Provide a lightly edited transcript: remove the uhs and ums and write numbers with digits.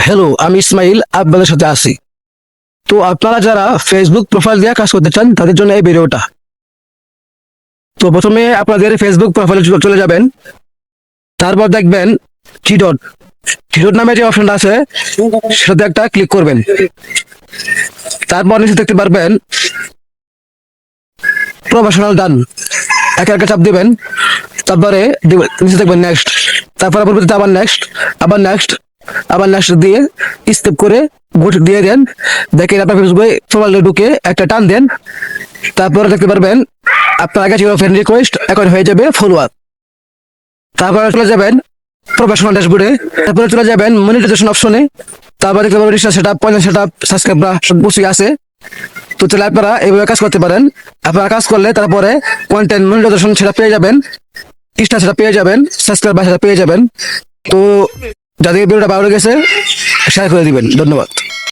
Hello, আমি ইসমাইল আপনাদের সাথে আছি। তো আপনারা যারা ফেসবুক প্রোফাইল দিয়ে কাজ করতে চান তাদের জন্য এই ভিডিওটা। তো প্রথমে আপনাদের ফেসবুক প্রোফাইলে চলে যাবেন, তারপর দেখবেন থ্রি ডট থ্রি ডট নামে যে অপশনটা আছে সেটাতে একটা ক্লিক করবেন। তারপর নিচে দেখতে পারবেন প্রফেশনাল ডান, একে একে চাপ দিবেন। তারপরে নিচে দেখবেন নেক্সট, তারপরে পরবর্তীতে আবার নেক্সট, আবার নেক্সট, আবার নেক্সট দিয়ে স্টেপ করে ভোট দিয়ে দেন। দেখেন আপনার ফেসবুকে প্রোফাইলে ঢুকে একটা টান দেন। তারপরে দেখতে পারবেন আপনার আগে ছিল ফ্রেন্ড রিকোয়েস্ট, এখন হয়ে যাবে ফলোয়ার। তারপরে চলে যাবেন প্রফেশনাল ড্যাশবোর্ডে, তারপরে চলে যাবেন মনিটাইজেশন অপশনে। তারপরে দেখতে পারবেন recharge setup, point setup, subscribe সব কিছুই আছে। তো তাহলে আপনারা এইভাবে কাজ করতে পারেন। আপনারা কাজ করলে তারপরে কন্টেন্ট মনিটাইজেশন সেটা পেয়ে যাবেন, স্টার সেটা পেয়ে যাবেন, সাবস্ক্রাইব সেটা পেয়ে যাবেন। তো যাদের ভিডিওটা ভালো লেগেছে শেয়ার করে দিবেন। ধন্যবাদ।